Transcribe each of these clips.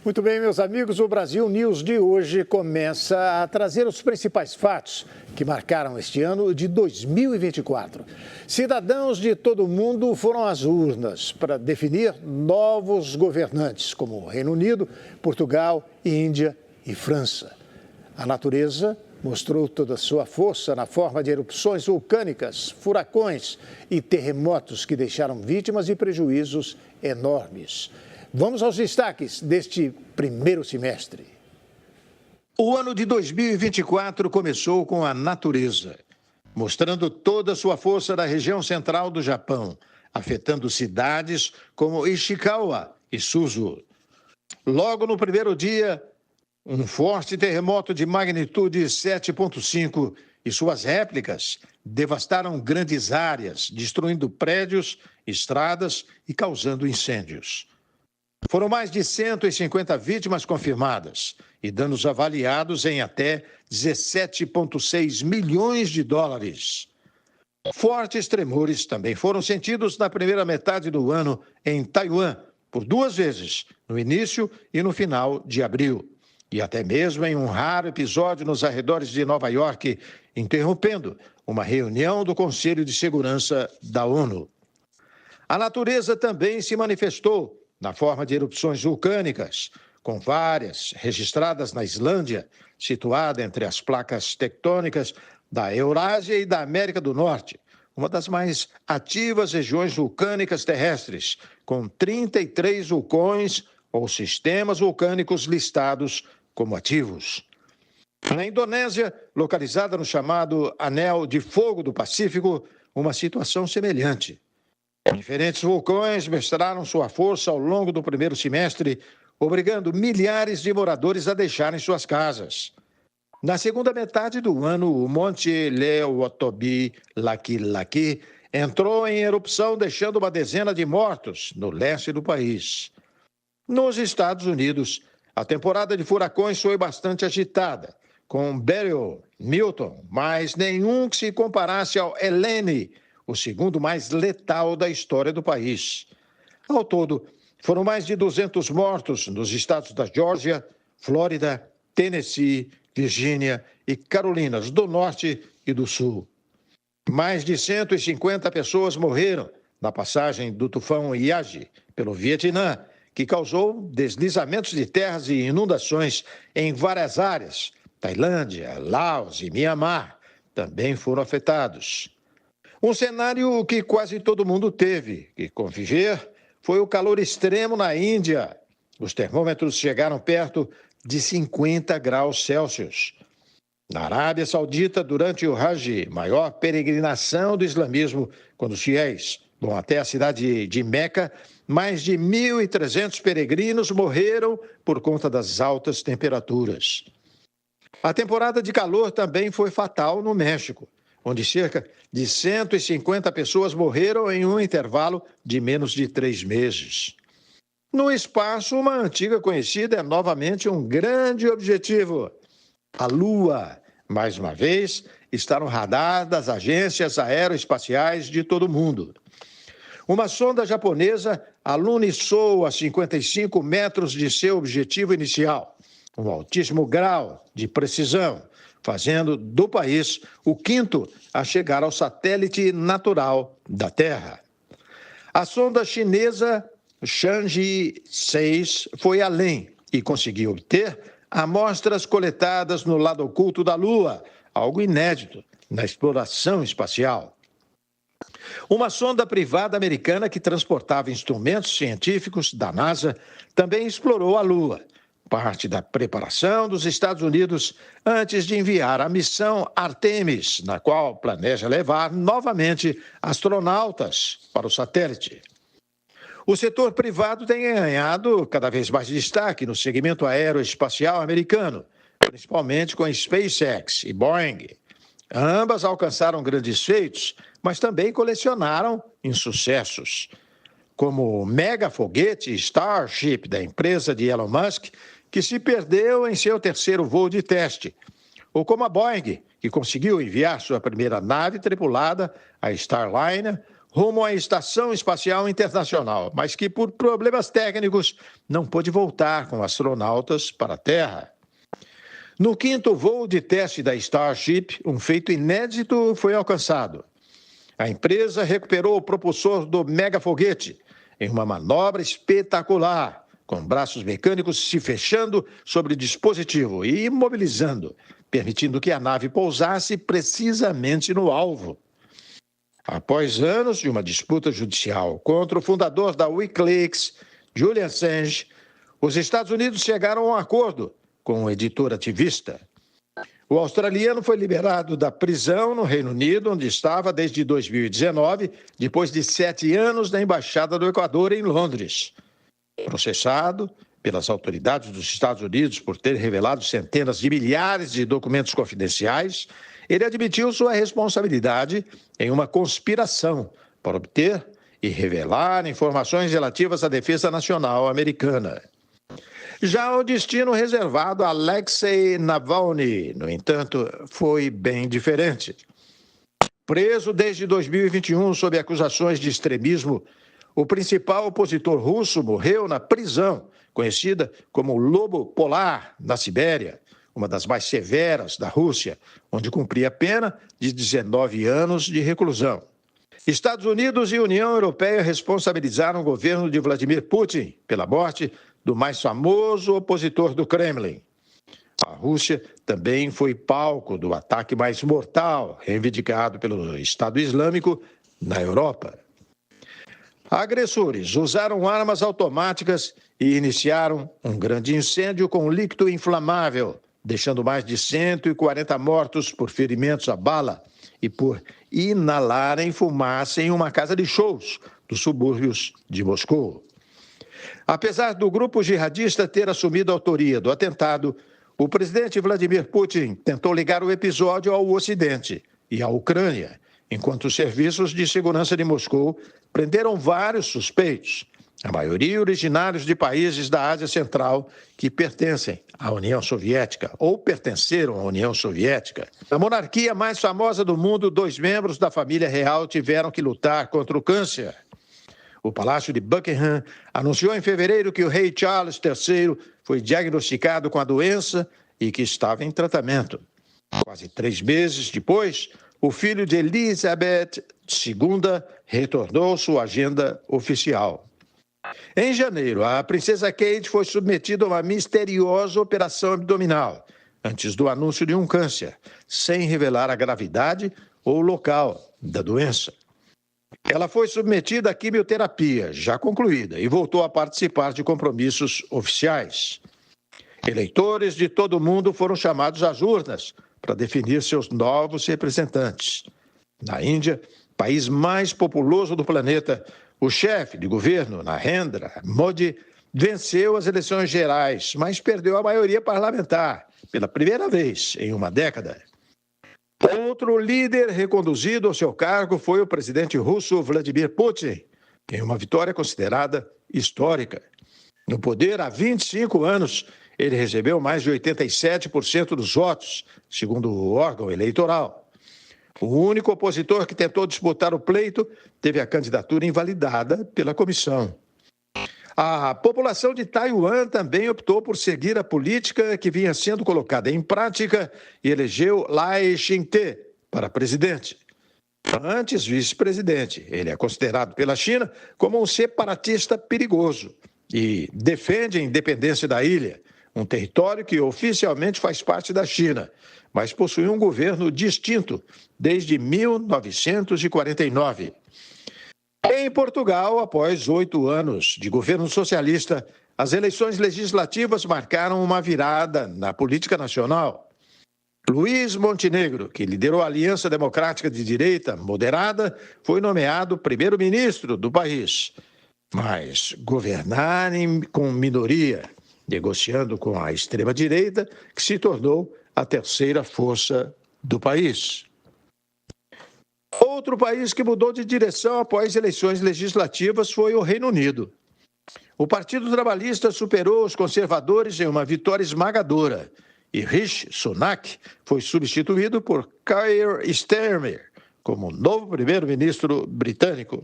Muito bem, meus amigos, o Brasil News de hoje começa a trazer os principais fatos que marcaram este ano de 2024. Cidadãos de todo o mundo foram às urnas para definir novos governantes, como Reino Unido, Portugal, Índia e França. A natureza mostrou toda a sua força na forma de erupções vulcânicas, furacões e terremotos que deixaram vítimas e prejuízos enormes. Vamos aos destaques deste primeiro semestre. O ano de 2024 começou com a natureza, mostrando toda a sua força na região central do Japão, afetando cidades como Ishikawa e Suzu. Logo no primeiro dia, um forte terremoto de magnitude 7,5 e suas réplicas devastaram grandes áreas, destruindo prédios, estradas e causando incêndios. Foram mais de 150 vítimas confirmadas e danos avaliados em até 17,6 milhões de dólares. Fortes tremores também foram sentidos na primeira metade do ano em Taiwan, por 2 vezes, no início e no final de abril. E até mesmo em um raro episódio nos arredores de Nova York, interrompendo uma reunião do Conselho de Segurança da ONU. A natureza também se manifestou na forma de erupções vulcânicas, com várias registradas na Islândia, situada entre as placas tectônicas da Eurásia e da América do Norte, uma das mais ativas regiões vulcânicas terrestres, com 33 vulcões ou sistemas vulcânicos listados como ativos. Na Indonésia, localizada no chamado Anel de Fogo do Pacífico, uma situação semelhante. Diferentes vulcões mostraram sua força ao longo do primeiro semestre, obrigando milhares de moradores a deixarem suas casas. Na segunda metade do ano, o Monte Leutobi-Laki entrou em erupção, deixando uma dezena de mortos no leste do país. Nos Estados Unidos, a temporada de furacões foi bastante agitada, com Beryl, Milton, mas nenhum que se comparasse ao Helene, o segundo mais letal da história do país. Ao todo, foram mais de 200 mortos nos estados da Geórgia, Flórida, Tennessee, Virgínia e Carolinas do Norte e do Sul. Mais de 150 pessoas morreram na passagem do tufão Yagi pelo Vietnã, que causou deslizamentos de terras e inundações em várias áreas. Tailândia, Laos e Mianmar também foram afetados. Um cenário que quase todo mundo teve que conviver foi o calor extremo na Índia. Os termômetros chegaram perto de 50 graus Celsius. Na Arábia Saudita, durante o Hajj, maior peregrinação do islamismo, quando os fiéis vão até a cidade de Meca, mais de 1.300 peregrinos morreram por conta das altas temperaturas. A temporada de calor também foi fatal no México, onde cerca de 150 pessoas morreram em um intervalo de menos de 3 meses. No espaço, uma antiga conhecida é novamente um grande objetivo. A Lua, mais uma vez, está no radar das agências aeroespaciais de todo o mundo. Uma sonda japonesa aluniçou a 55 metros de seu objetivo inicial, um altíssimo grau de precisão, fazendo do país o 5º a chegar ao satélite natural da Terra. A sonda chinesa Chang'e 6 foi além e conseguiu obter amostras coletadas no lado oculto da Lua, algo inédito na exploração espacial. Uma sonda privada americana que transportava instrumentos científicos da NASA também explorou a Lua, parte da preparação dos Estados Unidos antes de enviar a missão Artemis, na qual planeja levar novamente astronautas para o satélite. O setor privado tem ganhado cada vez mais destaque no segmento aeroespacial americano, principalmente com a SpaceX e Boeing. Ambas alcançaram grandes feitos, mas também colecionaram insucessos, como o mega foguete Starship da empresa de Elon Musk, que se perdeu em seu terceiro voo de teste, ou como a Boeing, que conseguiu enviar sua primeira nave tripulada, a Starliner, rumo à Estação Espacial Internacional, mas que, por problemas técnicos, não pôde voltar com astronautas para a Terra. No quinto voo de teste da Starship, um feito inédito foi alcançado. A empresa recuperou o propulsor do megafoguete em uma manobra espetacular, com braços mecânicos se fechando sobre o dispositivo e imobilizando, permitindo que a nave pousasse precisamente no alvo. Após anos de uma disputa judicial contra o fundador da Wikileaks, Julian Assange, os Estados Unidos chegaram a um acordo com o editor ativista. O australiano foi liberado da prisão no Reino Unido, onde estava desde 2019, depois de 7 anos na Embaixada do Equador em Londres. Processado pelas autoridades dos Estados Unidos por ter revelado centenas de milhares de documentos confidenciais, ele admitiu sua responsabilidade em uma conspiração para obter e revelar informações relativas à defesa nacional americana. Já o destino reservado a Alexei Navalny, no entanto, foi bem diferente. Preso desde 2021 sob acusações de extremismo, o principal opositor russo morreu na prisão, conhecida como Lobo Polar, na Sibéria, uma das mais severas da Rússia, onde cumpria a pena de 19 anos de reclusão. Estados Unidos e União Europeia responsabilizaram o governo de Vladimir Putin pela morte do mais famoso opositor do Kremlin. A Rússia também foi palco do ataque mais mortal reivindicado pelo Estado Islâmico na Europa. Agressores usaram armas automáticas e iniciaram um grande incêndio com líquido inflamável, deixando mais de 140 mortos por ferimentos à bala e por inalarem fumaça em uma casa de shows dos subúrbios de Moscou. Apesar do grupo jihadista ter assumido a autoria do atentado, o presidente Vladimir Putin tentou ligar o episódio ao Ocidente e à Ucrânia, enquanto os serviços de segurança de Moscou prenderam vários suspeitos, a maioria originários de países da Ásia Central que pertencem à União Soviética ou pertenceram à União Soviética. Na monarquia mais famosa do mundo, 2 membros da família real tiveram que lutar contra o câncer. O Palácio de Buckingham anunciou em fevereiro que o rei Charles III foi diagnosticado com a doença e que estava em tratamento. Quase 3 meses depois, o filho de Elizabeth II retornou sua agenda oficial. Em janeiro, a princesa Kate foi submetida a uma misteriosa operação abdominal, antes do anúncio de um câncer, sem revelar a gravidade ou o local da doença. Ela foi submetida à quimioterapia, já concluída, e voltou a participar de compromissos oficiais. Eleitores de todo o mundo foram chamados às urnas para definir seus novos representantes. Na Índia, país mais populoso do planeta, o chefe de governo, Narendra Modi, venceu as eleições gerais, mas perdeu a maioria parlamentar, pela primeira vez em uma década. Outro líder reconduzido ao seu cargo foi o presidente russo Vladimir Putin, em uma vitória considerada histórica. No poder há 25 anos, ele recebeu mais de 87% dos votos, segundo o órgão eleitoral. O único opositor que tentou disputar o pleito teve a candidatura invalidada pela comissão. A população de Taiwan também optou por seguir a política que vinha sendo colocada em prática e elegeu Lai Ching-te para presidente. Antes vice-presidente, ele é considerado pela China como um separatista perigoso e defende a independência da ilha, um território que oficialmente faz parte da China, mas possui um governo distinto desde 1949. Em Portugal, após 8 anos de governo socialista, as eleições legislativas marcaram uma virada na política nacional. Luís Montenegro, que liderou a Aliança Democrática de Direita Moderada, foi nomeado primeiro-ministro do país. Mas governar com minoria, negociando com a extrema-direita, que se tornou a terceira força do país. Outro país que mudou de direção após eleições legislativas foi o Reino Unido. O Partido Trabalhista superou os conservadores em uma vitória esmagadora e Rishi Sunak foi substituído por Keir Starmer como novo primeiro-ministro britânico.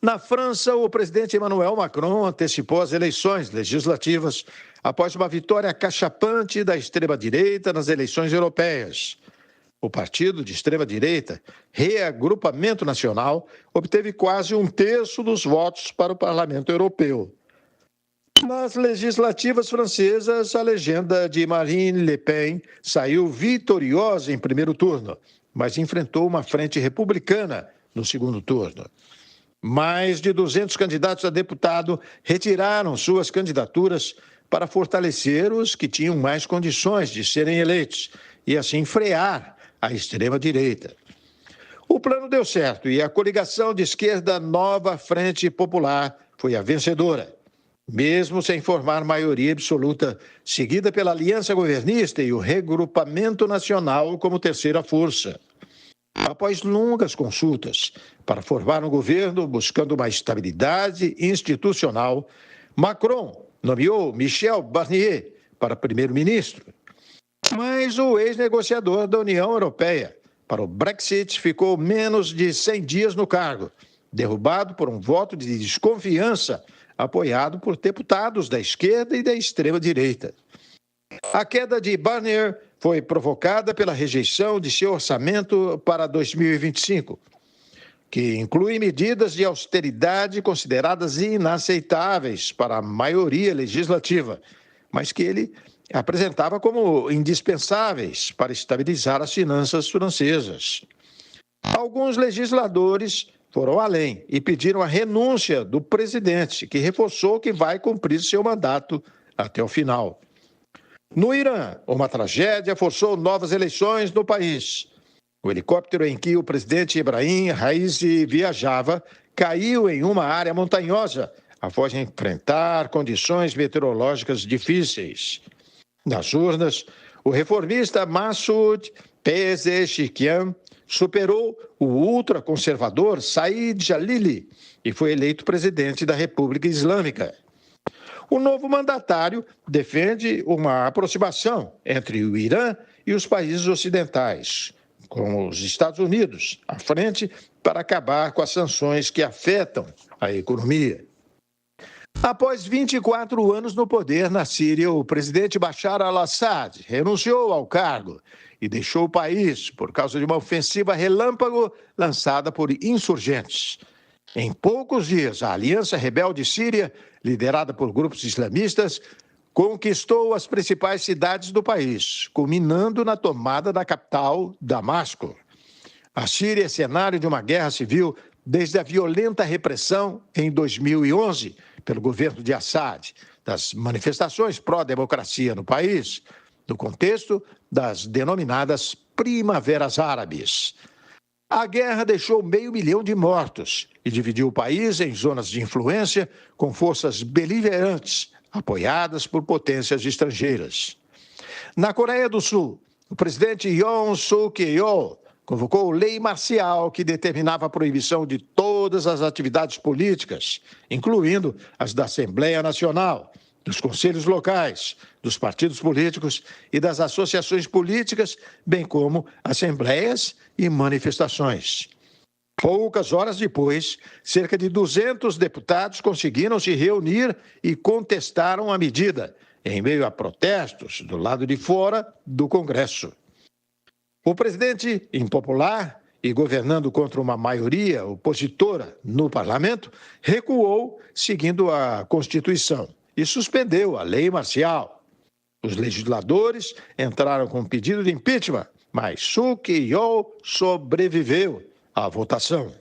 Na França, o presidente Emmanuel Macron antecipou as eleições legislativas após uma vitória cachapante da extrema-direita nas eleições europeias. O partido de extrema-direita, Reagrupamento Nacional, obteve quase um terço dos votos para o Parlamento Europeu. Nas legislativas francesas, a legenda de Marine Le Pen saiu vitoriosa em primeiro turno, mas enfrentou uma frente republicana no segundo turno. Mais de 200 candidatos a deputado retiraram suas candidaturas para fortalecer os que tinham mais condições de serem eleitos e, assim, frear a extrema-direita. O plano deu certo e a coligação de esquerda Nova Frente Popular foi a vencedora, mesmo sem formar maioria absoluta, seguida pela Aliança Governista e o Regrupamento Nacional como terceira força. Após longas consultas para formar um governo buscando uma estabilidade institucional, Macron nomeou Michel Barnier para primeiro-ministro. Mas o ex-negociador da União Europeia para o Brexit ficou menos de 100 dias no cargo, derrubado por um voto de desconfiança apoiado por deputados da esquerda e da extrema-direita. A queda de Barnier foi provocada pela rejeição de seu orçamento para 2025, que inclui medidas de austeridade consideradas inaceitáveis para a maioria legislativa, mas que ele apresentava como indispensáveis para estabilizar as finanças francesas. Alguns legisladores foram além e pediram a renúncia do presidente, que reforçou que vai cumprir seu mandato até o final. No Irã, uma tragédia forçou novas eleições no país. O helicóptero em que o presidente Ebrahim Raisi viajava caiu em uma área montanhosa após enfrentar condições meteorológicas difíceis. Nas urnas, o reformista Massoud Pezeshkian superou o ultraconservador Said Jalili e foi eleito presidente da República Islâmica. O novo mandatário defende uma aproximação entre o Irã e os países ocidentais, com os Estados Unidos à frente para acabar com as sanções que afetam a economia. Após 24 anos no poder na Síria, o presidente Bashar al-Assad renunciou ao cargo e deixou o país por causa de uma ofensiva relâmpago lançada por insurgentes. Em poucos dias, a Aliança Rebelde Síria, liderada por grupos islamistas, conquistou as principais cidades do país, culminando na tomada da capital, Damasco. A Síria é cenário de uma guerra civil desde a violenta repressão em 2011 pelo governo de Assad, das manifestações pró-democracia no país, no contexto das denominadas Primaveras Árabes. A guerra deixou 500 mil de mortos e dividiu o país em zonas de influência com forças beligerantes, apoiadas por potências estrangeiras. Na Coreia do Sul, o presidente Yoon Suk-yeol convocou lei marcial que determinava a proibição de todas as atividades políticas, incluindo as da Assembleia Nacional, dos conselhos locais, dos partidos políticos e das associações políticas, bem como assembleias e manifestações. Poucas horas depois, cerca de 200 deputados conseguiram se reunir e contestaram a medida, em meio a protestos do lado de fora do Congresso. O presidente, impopular e governando contra uma maioria opositora no parlamento, recuou seguindo a Constituição e suspendeu a lei marcial. Os legisladores entraram com pedido de impeachment, mas Suk-yeol sobreviveu à votação.